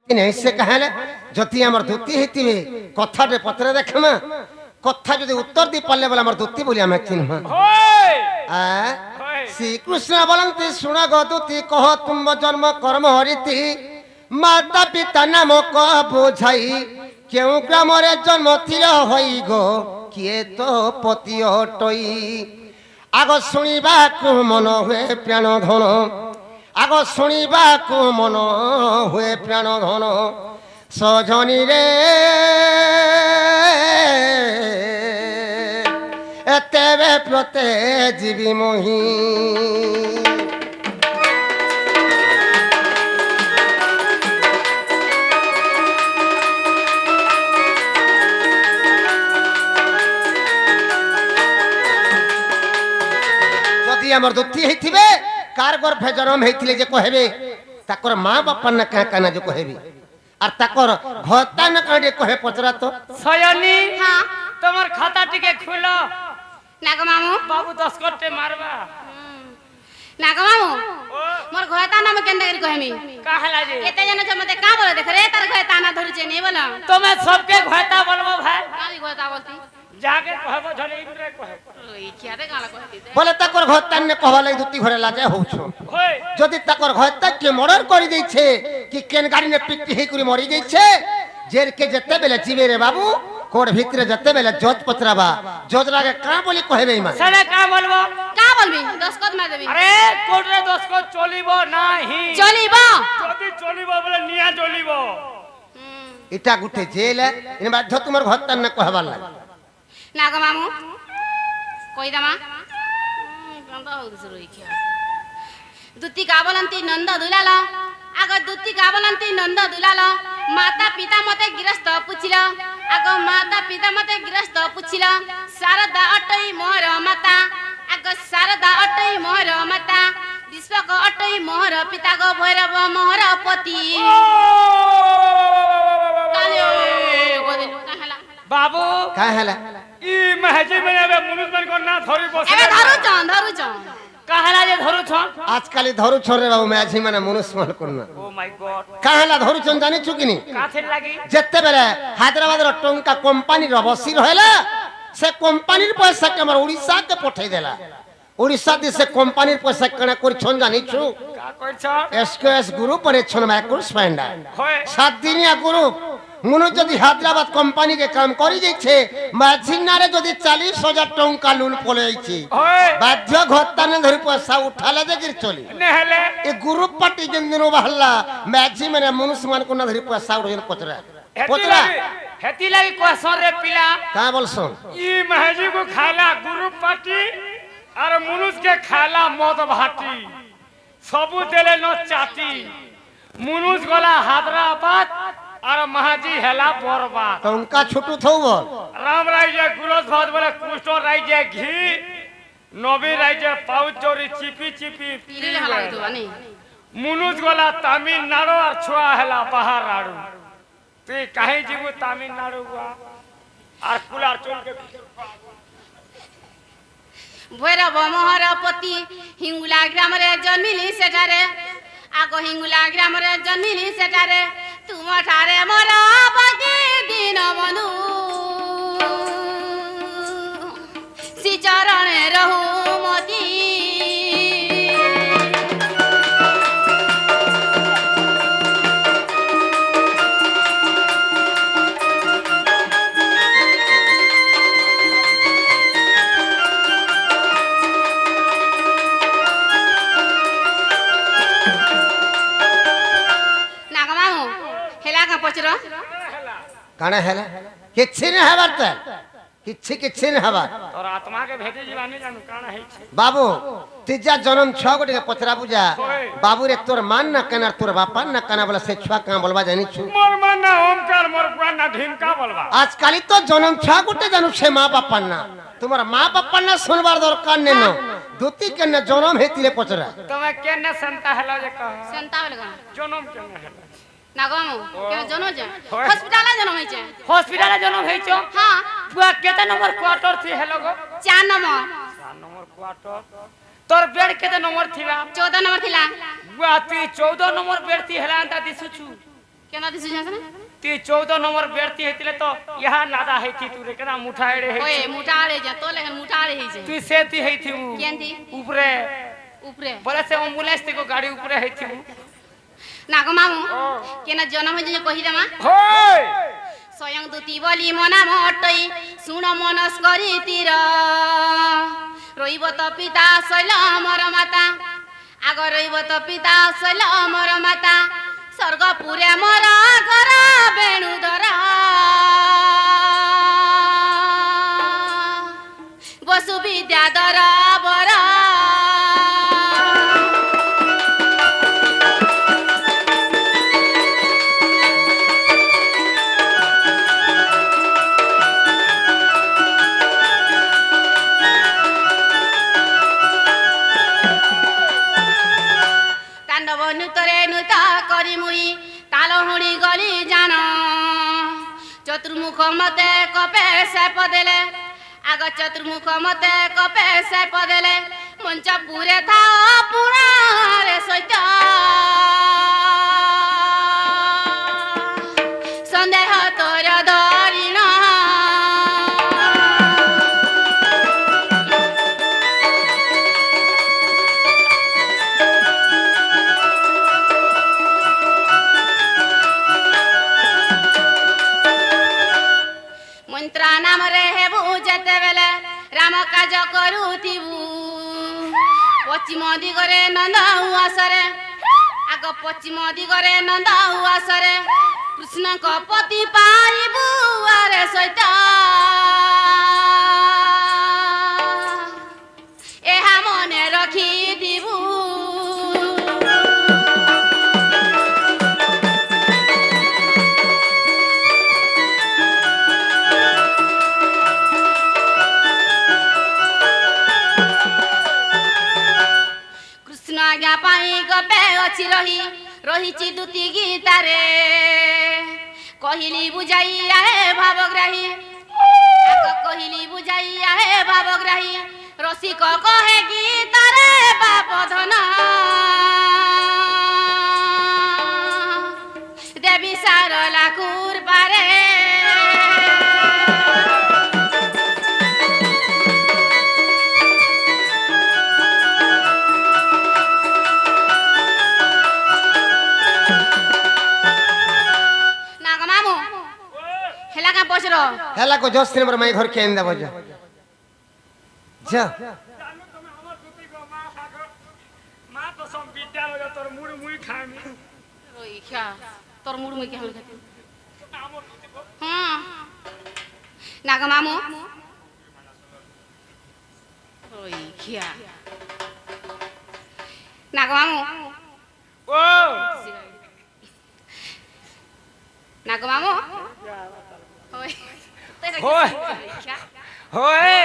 नहीं से कहले जति हमर दुती हेतिबे कथा रे पत्र देखमा कथा जदि उत्तर दी पल्ले वाला हमर दुती बोली हम चिन्ह आ श्री कृष्ण बोलंती सुन गदुती कह तुम जन्म कर्म हरिति माता पिता नाम को बुझाई क्यों ग्राम रे जन्म थिल होई गो किए तो पति हटई आग सुनिबा को मन हुए प्राण धन आग शुणा को मन हुए प्राण धन सजनी रे तेरे प्रते जीवी मोही जदि आमर दुती हेथिबे कार गर्भे जन्म हेथिले जे कहबे ताकर मां बापा न का काना जो कहबे और ताकर भता न काडे कहे पचरा तो सयनी हां तमर खाता टिके खुलो नाग मामू बाबू 10 कट्टे मारबा नाग मामू मोर घरता नाम केंदे करी कहमी काहला जे एते जन छ मते का बोले देख रे तार घरता ना धरु जे नहीं बोला तुम्हें सबके घरता बोलबो भाई काली घरता बोलती जाके कहबो झले इनरे कहबो ओई कियारे गाला कहती बोले ताकर घरता ने कहवा लई दुती घरे लाजे होछो होय जदि ताकर घरता के मर्डर करी दै छे कि केन गाड़ी ने पिट्टी हे करी मरी जाइ छे जेर के जते बेले जीवे रे बाबू कोड भीतर जते बेले जोत पचराबा जोत लागे का बोली कहबे इमा सने का बोलबो का बोलबी 10 कद मार देबी अरे कोड रे 10 को चलिबो नाही चलिबो जदी चलिबो बोले निया चलिबो इटा गुटे जेल इन बाध्य तुमर घरता ने कहबा ला नाग मामू कोई दमा गंदा हो दुसरो इखिया दुती का बोलंती नंद दुलाला आग दुती का बोलंती नंद दुलाला माता पिता मते गृहस्थ पुछिला आग माता पिता मते गृहस्थ पुछिला शारदा अटई मोर माता आग शारदा अटई मोर माता विश्वक अटई मोर पिता गो भैरव मोर पति काले गोदिनु कहला बाबू का हला ई महजी बनाबे मनुष्य मन को ना धरी बसे एबे धरु छन काहला जे धरू छ आजकल धरु छोरे बाबू मैझी माने मनुष्य मन करना ओ माय गॉड काहला धरु छन जानि छु किनी काथे लागी जत्ते बेले हैदराबाद रो टंका कंपनी रो बसी रहला से कंपनी पैसा के हमर उड़ीसा के पठै देला उड़ीसा दि से कंपनी पैसा कना कर छन जानि छु का कह छ एसकेएस ग्रुप रे छन मा कोर्स फाइंडा होय 7 दिनिया ग्रुप मुनु जदि हैदराबाद कंपनी के काम करी जाइ छे माझी नारे जदि 40,000 टंका लून पले छी होय बाध्य घरता ने धरि पैसा उठाले जे गिर चली नेहले ए ग्रुप पार्टी जिन दिनो बहला मैची में मनुष्य मान को ना धरि पैसा उठेन पचरा पचरा हेती लागी क्वेश्चन रे पिला का बोलसो ई महजी को खाला गुरु पार्टी और मनुष्य के खाला मद भाटी सबु देले न चाटी मनुष्य गला हैदराबाद और महाजी हेला बरबाद तो उनका छोटू थौ बोल राम राय जे गुलस भात बोले कृष्ण राय जे घी नबी राय जे पाउच चोरी चिपी चिपी पीले हला तो बनी मनुष्य गला तमिलनाडु और छुआ हेला बाहर आड़ू ते काहे जीवो तमिलनाडु हुआ और कुलार चोल के भैरव मोहर पति हिंगुला ग्राम रे जन्मिली सेठारे आगो हिंगुला ग्राम रे जन्मिली सेठारे तुम ठारे मोर बगी दिन बंधु श्री चरण रहू मती पचरो काना हैला किछि न हबार त किछि न हबार और आत्मा के भेटे जीवानी जानू काना है छे बाबू तीजा जन्म 6 गोटे के पचरा बुझा बाबू रे तोर मान न कना तोर बापा न कना बोला से छुआ का बोलबा जानि छु मोर मन ना ओमकार मोर पुआ ना ढिमका बोलबा आजकल तो जन्म 6 गोटे जानू से मां बापा ना तुम्हारा मां बापा ना सुनबार दरकार ने न दुती के न जन्म हेतिले पचरा तमे के न संता हला जे कह संता वाला जन्म के न हला नागमो के जनो जे हॉस्पिटल जनो होई छे हॉस्पिटल जन्म होई छ हां पुआ केते नंबर क्वार्टर थी हेलो गो 4 नंबर 4 नंबर क्वार्टर तोर बेड केते नंबर थिबा 14 नंबर थिला बुआ ती 14 नंबर बेड थी हेला अंता दिसु छु কেন দিছু জানছ না তুই 14 নম্বর ব্যর্থী হইতিলে তো ইহা নাদা হইতি তুই রে কেনা মুঠা এড়ে ওই হইতি মুটা আড়ে যা তো লেখন মুটা আড়ে হইছে তুই সেতি হইতিবু কেনতি উপরে উপরে বলে সে অ্যাম্বুলেন্স থেকে গাড়ি উপরে হইতিবু নাগ মামু কেন জন্ম হইছে কহি দেমা হই স্বয়ং দুতি বলি মনা মটই শুণ মনস করি তীর রইব তো পিতা শৈল অমর মাতা আগ রইব তো পিতা শৈল অমর মাতা স্বর্গপুরে মর ঘর বেণুধর বসু বিদ্যাধর বর তাণ্ডব নূতরে নূত করি মুই তাল হুড়ি গলি জান চতুর্মুখ মতে কপে সেপ দেলে আগ চতুর্মুখ মতে কপে সেপ দেলে মঞ্চ পুরে থাও পুরারে সৈত সন্দেহ তোর ধরিণ মন্ত্রা নামরে হেবু যেতেবেলে রাম কাজ করুথিবু পশ্চিম দিগরে নন্দ উয়াসরে আগ পশ্চিম দিগরে নন্দ উয়াসরে কৃষ্ণଙ୍କ পতি পাইবু আরে সৈত এহা মনে রখিদিবু কৃষ্ণ আজ্ঞা পাই গপে অছি রহি রহিছি দুতি গীতারে কহিলি বুঝাইয়া হে ভাবগ্রাহী আগ কহিলি বুঝাইয়া হে ভাবগ্রাহী রসিক কহে গীতারে বাপ ধন দেবী সারলা কুরবারে নাগ মামু হেলা কা বসরো হেলা কো জস নম্বর মাই ঘর কে এনে দেব যা যা জানো তুমি আমার দুটি গো মা সাগো মা তো সব বিদ্যালয় তোর মুড় মুই খামি ওই খা তোর মুড় মুই কে হল খাতে আমার দুটি গো হুম নাগ মামু ওই খিয়া নাগ মামু ও নাগ মামু ওই হই হই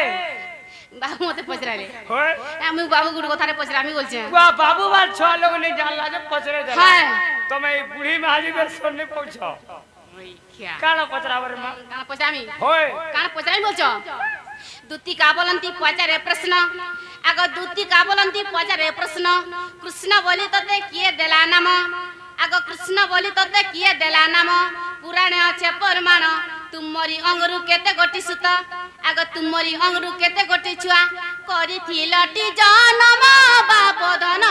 বাবু মতে পচরালে হই আমি বাবু গুড় কথারে পচরা আমি বলছি বা বাবু বাল ছ লোক নেই জানলা যে পছরে যা হ্যাঁ তুমি এই বুড়ি মাঝিদের সামনে পৌঁছো ওই খিয়া কাণ পচরাবার মা কানা পচরা আমি হই কানা পচরা আমি বলছো দুতি কা বলন্তি পচারে প্রশ্ন আগ দুতি কা বলন্তি পচারে প্রশ্ন কৃষ্ণ বলি ততে কিয়ে দেলা নাম আগ কৃষ্ণ বলি ততে কিয়ে দেলা নাম পুরাণে আছে প্রমাণ তুমরি অঙ্গরু কেতে গোটি সুত আগ তুমরি অঙ্গরু কেতে গোটি ছুয়া করিথিলটি জনম বাপ ধন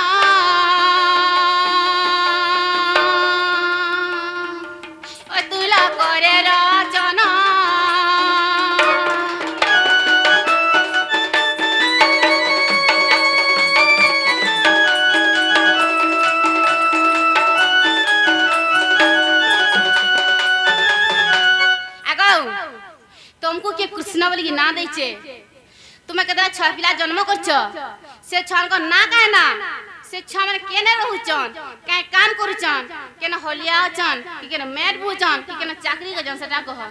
ও তুলা করে রচনা तुमको के कृष्ण बोली की ना देचे तुम्हें केतरा छ पिला जन्म करछ से छन को ना काहे ना से छ माने केने रहउचन काहे काम करूचन केने होलिया चन कि केने मैट बुचन कि केने चाकरी के जन सेटा कह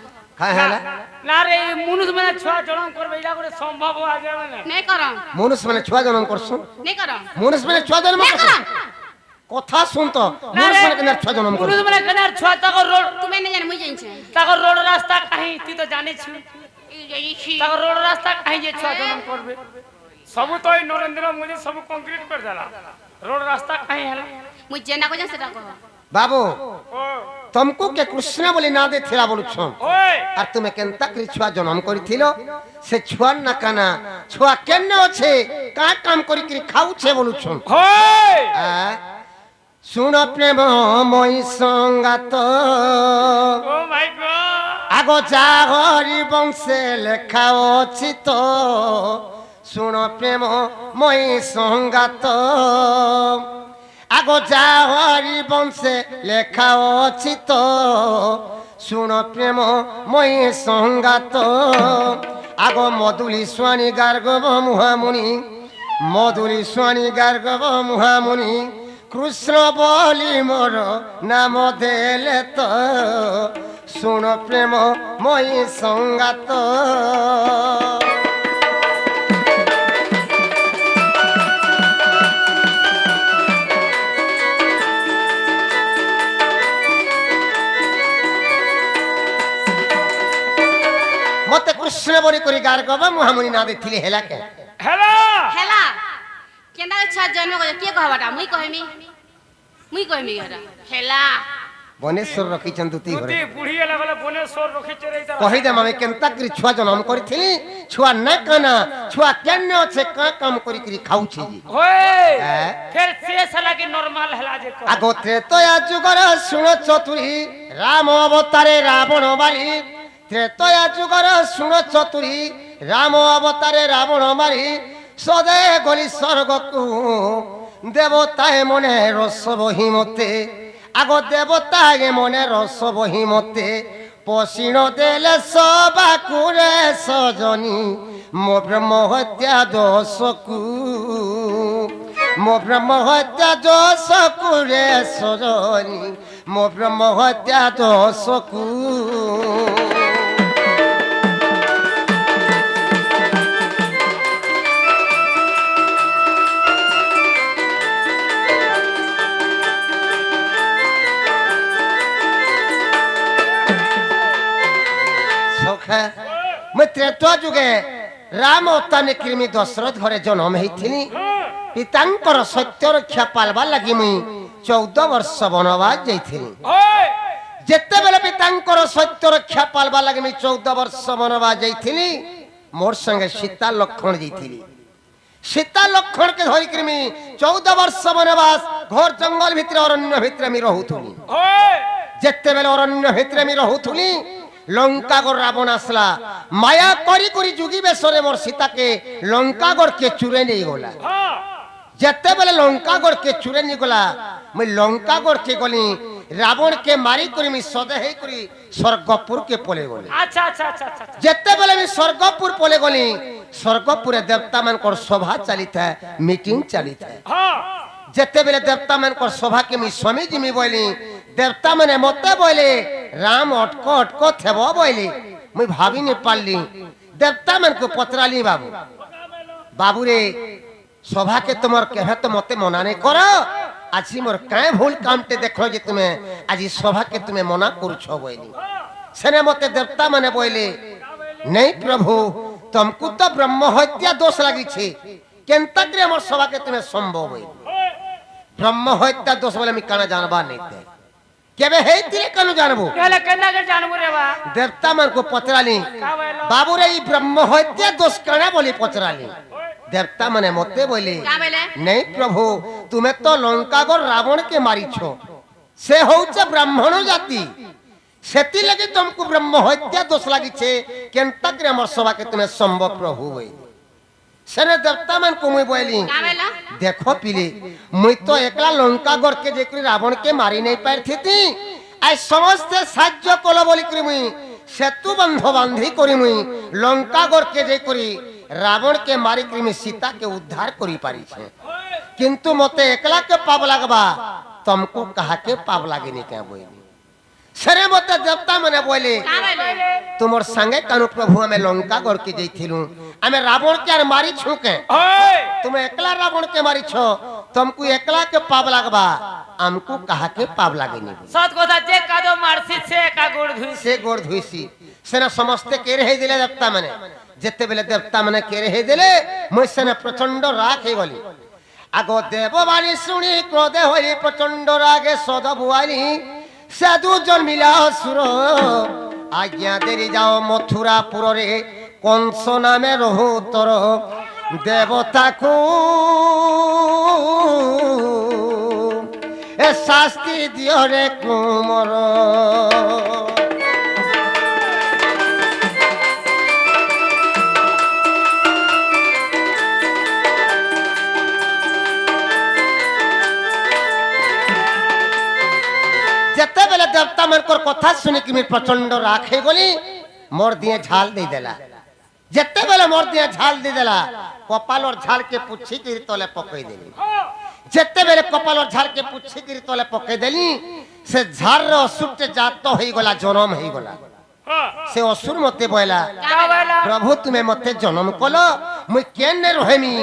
হ্যাঁ হেলা না রে মনুষ মানে ছ জনম করবে এটা করে সম্ভব হওয়া যাবে না नहीं करम মনুষ মানে ছুয়া জন্ম করছন नहीं करम মনুষ মানে ছুয়া জন্ম नहीं করছন करम কথা শুন তো মনুষ মানে কেন ছুয়া জন্ম মনুষ করছন মানে কেনার ছ তাকর রোড तुम्हें नहीं जाने मुझे जानछे তাকর রোড রাস্তা কাহি তুই তো জানিস তাকর রোড রাস্তা কাহি যে ছ জনম করবে সবু তো এই নরেন্দ্র মোদি সবু কংক্রিট করে দেলা রোড রাস্তা কাহি হেলা मुझे जेना को जान सेटा कह বাবু ও तुमको के कृष्ण बोली ना दे थिला बोलु छम ओए আর তুমি কেনতা করি ছুয়া জন্ম করিছিল সে ছুয়ার না কানা ছুয়া কেন আছে কা কাম করি করি খাউছে বলুছম ওই শুন প্রেম মই সঙ্গাত ও মাই গড আগ যা হরি বংশে লেখা অছি তো শুন প্রেম মই সঙ্গাত আগ যা হরি বংশে লেখা অছি তো শুন প্রেম মই সঙ্গাত আগ মধুলি স্বামী গার্গব মুহামুনি মধুলি স্বামী গার্গব মুহামুনি কৃষ্ণ বলি মোর নাম দেলে তো শুন প্রেম মই সঙ্গাত মতে কৃষ্ণ বলি করি গার্গব মুহামুনি না দেখিলে হেলা কে হেলা হেলা কেনা ইচ্ছা জন্ম করে কে কহবাটা মুই কইমি হেরা হেলা বনেশ্বর রখিছন দুতি ঘরে তুই বুঢ়ী লাগলে বনেশ্বর রখিছে রে ইতা কহি দে আমি কেনতা করি ছুয়া জন্ম করিছিলি ছুয়া না কানা ছুয়া কেন আছে কা কাম করি করি খাউছি ওই হ্যাঁ? ফের শেষ লাগে নরমাল হেলা যে কহ আগো ত্রেতয়া যুগর শুণ চতুরি রাম অবতারে রাবণ বালি ত্রেতয়া যুগর শুণ চতুরি রাম অবতারে রাবণ মারি সদে গলি স্বর্গকু দেবতায় মনে রস বহিমতে আগ দেবতায় মনে রস বহিমতে পশিণ দেলে সবা কুরে সজনী মো ব্রহ্ম হত্যা দোষকু মো ব্রহ্ম হত্যা দোষকু রে সজনী মো ব্রহ্ম হত্যা দোষকু ত্রেতা যুগে রাম অবতারে কৃমি দশরথ ঘরে জন্ম হইছিলি পিতাঙ্কর সত্য রক্ষা পালবার লাগি মুই 14 বর্ষ বনবাস যাইছিলি ওই যেতেবেলে পিতাঙ্কর সত্য রক্ষা পালবার লাগি মুই 14 বর্ষ বনবাস যাইছিলি মোর সঙ্গে সীতা লক্ষণ যাইছিলি সীতা লক্ষণ কে ধরি কৃমি 14 বর্ষ বনবাস ঘর জঙ্গল ভিতরে অরণ্য ভিতরে আমি রহুথুলি ওই যেতেবেলে অরণ্য ভিতরে আমি রহুথুলি লঙ্কাগর রাবণ আসলা মায়া করি করি যুগী বেশরে মোর সীতাকে লঙ্কাগর কে চুরে নিয়ে গলা হ্যাঁ যেতেবেলে লঙ্কাগর কে চুরে নিয়ে গলা মুই লঙ্কাগর কে গলি রাবণ কে মারি করি আমি সদেহে করি স্বর্গপুর কে পলে গলি আচ্ছা আচ্ছা আচ্ছা আচ্ছা যেতেবেলে আমি স্বর্গপুর পলে গলি স্বর্গপুরে দেবতা মানকর সভা চালিଥାଏ মিটিং চালিଥାଏ হ্যাঁ যেতেবেলে দেবতা মানকর সভা কে আমি স্বামী জিমি বইলি দেবতা মানে মতে বইলে রাম অটক অটক থেব বইলি মুই ভাবি নি পারলি দেবতা মানকু পচরালি বাবু বাবুরে সভাকে তোমার কেহে তো মতে মনা নেই কর আজি মোর কায় ভুল কামতে দেখো যে তুমি আজি সভাকে তুমি মনা করছ বইলি সেনে মতে দেবতা মানে বইলে নেই প্রভু तुमको तो ब्रह्म हत्या दोष लगी केनता करे हमर सभा के तुम्हें संभव होई ब्रह्म हत्या दोष बोले मी काना जानबा नहीं थे केबे हेतिरे कनु जानबो केले केना के जानबो रे बा देवता मन को पचराली का बोलो बाबू रे ई ब्रह्म हत्या दोष काना बोली पचराली देवता मने मते बोले क्या बोले नहीं प्रभु तुम्हें तो लंकागोर रावण के मारिछो से होउचे ब्राह्मण जाति सेति लगे तुमको ब्रह्म हत्या दोष लागी छे केनता करे हमर सभा के तुम्हें संभव प्रभु होई सने देवता मन को मुई बोली क्या बोला देखो पिले मुई तो एकला लंकागोर के जेकरी रावण के मारी नहीं पारथी थी आई समस्त साहाय्य कोलो बोली करी मुई सेतु बंध बांधी करी मुई लंकागोर के जेकरी रावण के मारी करी मुई सीता के उद्धार करी पारी छे किंतु मते एकला के पाप लागबा तुमको कहा के पाप लागेनी क्या बोली सरे मते देवता मने बोले क्या बोले तुमर संगे कानु प्रभु हमें लंकागोर के जइथिलु हमें रावण के आर मारी छुके ओए तुम एकला रावण के मारी छो तुमको एकला के पाप लागबा हमको कहा के पाप लागे नहीं सत কথা যে কাদো মারছি সে কা গোড় ধুই से गोड़ धुईसी सेना समस्ते के रहे दिले देवता माने जेते बेले देवता माने के रहे दिले मुई सेना प्रचंड राग हे गली आगो देववाणी सुनी क्रोधे होई प्रचंड रागे सद बुआली সে দুজন মিলা অসুর আজ্ঞা দেরি যাও মথুরাপুরে কংস নামে রহুতর দেবতাকু এ শাস্তি দিও রে কুমর। যেতেবেলে দেবতা মানকর কথা শুনিকি আমি প্রচন্ড রাগ হয়ে গলি মোর দিয়ে ঝাল দিয়ে দেলা। যেতেবেলে মোর দিয়ে ঝাল দিয়ে দেলা কপালর ঝালকে পুছিকিরি তলে পকাই দেলি। যেতেবেলে কপালর ঝালকে পুছিকিরি তলে পকাই দেলি সে ঝাড়র অসুরটে জাত হয়ে গলা জনম হয়ে গলা। সে অসুর মতে বইলা প্রভু তুমি মতে জনম কল মুই কেনে রহেমি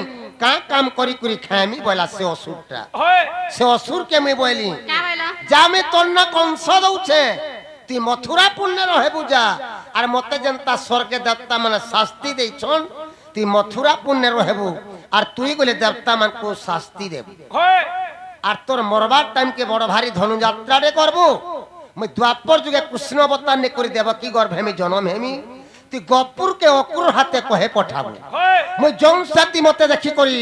কা কাম করি করি খাইমি বইলা সে অসুরটা। সে অসুরকে মুই বইলি জামে তোর না কংস দউছে তুই মথুরা পুণ্যে রহে বুঝা আর মতে যেনতা স্বর্গে দেবতা মানে শাস্তি দেইছন তুই মথুরা পুণ্যে রহেবু আর তুই গলে দেবতা মানকু শাস্তি দেব আর তোর মরবার টাইমকে বড় ভারী ধনুযাত্রারে করবো মুই দ্বাপর যুগে কৃষ্ণ অবতার নে করে দেব কি গর্ভ হেমি জনম হেমি তুই গপুরকে অকুর হাতে কহে পঠাবো মুই জংসাতি মতে দেখি করি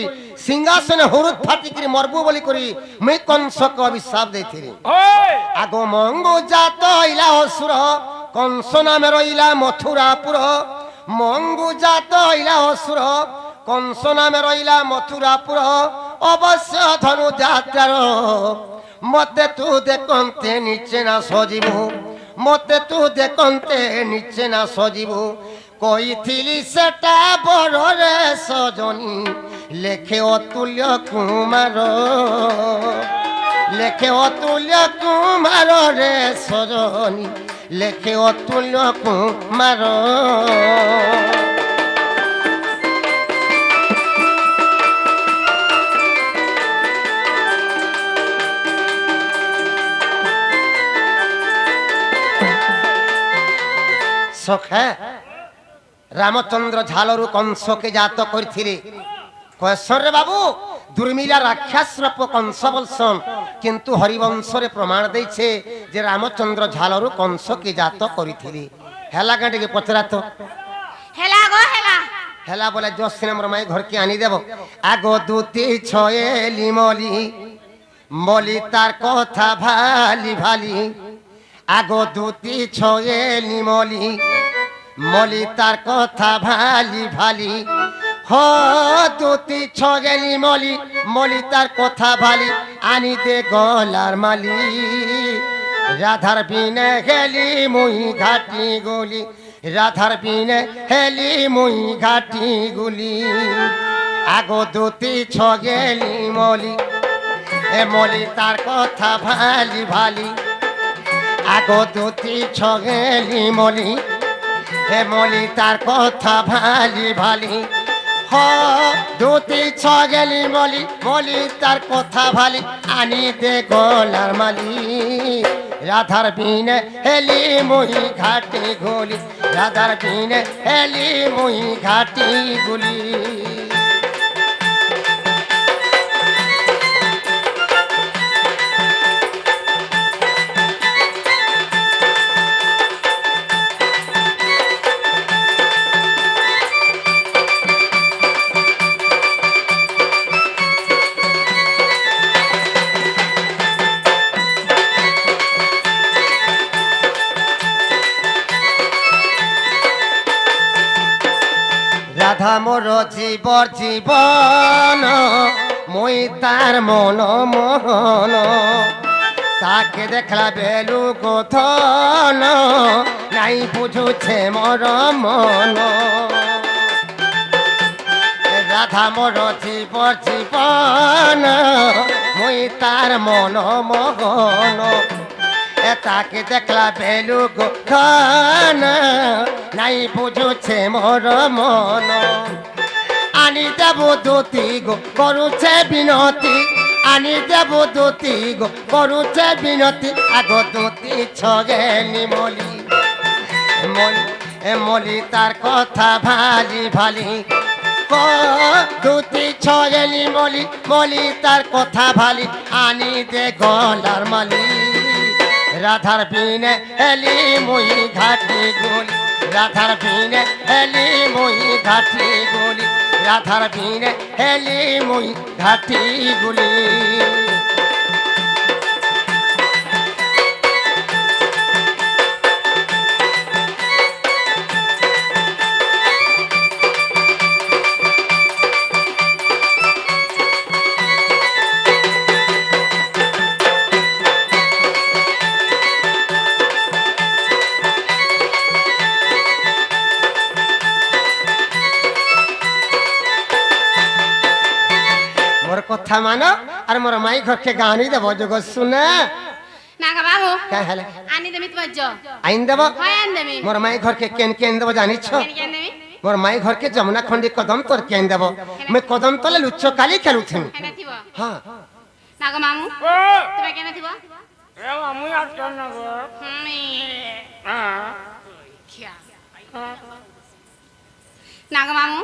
সিংহাসনে হরুদ ফাটি করি মরবু বলি করি মুই কংসকে অভিশাপ দেইছিলি। আগো মঙ্গু জাত ইলা অসুর কংস নামে রইলা মথুরাপুর মঙ্গু জাত ইলা অসুর কংস নামে রইলা মথুরাপুর অবশ্য ধনু যাত্রার মতে তু দেখন্তে নিচে না সজীবু মতে তু দেখন্তে নিচে না সজীবু কইছিলি সেটা বড় রে সজনী লেখে অতুল্য কুমার লেখে অতুল্য কুমার রে সজনী লেখে অতুল্য কুমার। সখা রামচন্দ্র ঝালরু কংসকে জাত করেছিলেন কয়েশ্বরে বাবু দুর্মিলা রাক্ষস রূপ কংস বলসন কিন্তু হরিবংশরে প্রমাণ দিয়েছে যে রামচন্দ্র ঝালরু কংসকে জাত করেছিলেন। হেলা গাঁটিকে পচরা তো হেলা গো হেলা হেলা বলে জোসিন আমার মাই ঘরকে আনি দেব আগো দুতি ছয়ে লিমলি মলি তার কথা ভালি ভালি আগো দুতি ছয়ে লিমলি মলি তার কথা ভালি ভালি হ দুতি ছগেলি মলি মলি তার কথা ভালি আনি দে গলার মালি রাধার বিনে গেলি মুই ঘাটি গুলি রাধার বিনে হেলি মুই ঘাটি গুলি আগো দুতি ছগেলি মলি এ মলি তার কথা ভালি ভালি আগো দুতি ছগেলি মলি হে মলি তার কথা ভালি ভালি হ দুতি ছগেলি মলি মলি তার কথা ভালি আনি দে গলার মালি রাধার বিনে হেলি মুই ঘাটি গুলি রাধার বিনে হেলি মুই ঘাটি গুলি। রাধা মোর জীবর জীবন মই তার মন মোহন তাকে দেখলা বেলু গোধন নাই বুঝুছে মোর মন রাধা মোর জীবর জীবন মই তার মন মোহন তাকে দেখলা বেলু গোধন নাই বুঝুছে মোর মন আনি দেব দুতি গো করুছে বিনতি আনি দেব দুতি গো করুছে বিনতি আগো দুতি ছগেলি মলি মলি মলি তার কথা ভালি ভালি দুতি ছগেলি মলি মলি তার কথা ভালি আনি দে গলার মালি রাধার বিনে এলি মুই ঘাটি গুলি রাধার বিনে এলি মুই ঘাটি গুলি রাধার বিনে এলি মুই ঘাটি গুলি কথা মানো আর মোর মাই ঘরকে গানি দেব যোগ শুনে নাগা বাবু কে হেলে আনি দেমি তোমার জ আইন দেব হয় আনি দেমি মোর মাই ঘরকে কেন কেন দেব জানিছ কেন দেমি মোর মাই ঘরকে যমুনা খন্ডি কদম তোর কেন দেব মই কদম তলে লুচ্চ কালি খেলুছিম কেন থিব হ্যাঁ নাগা মামু তুমি কেন থিব এ আমি আর কেন গো নাগা মামু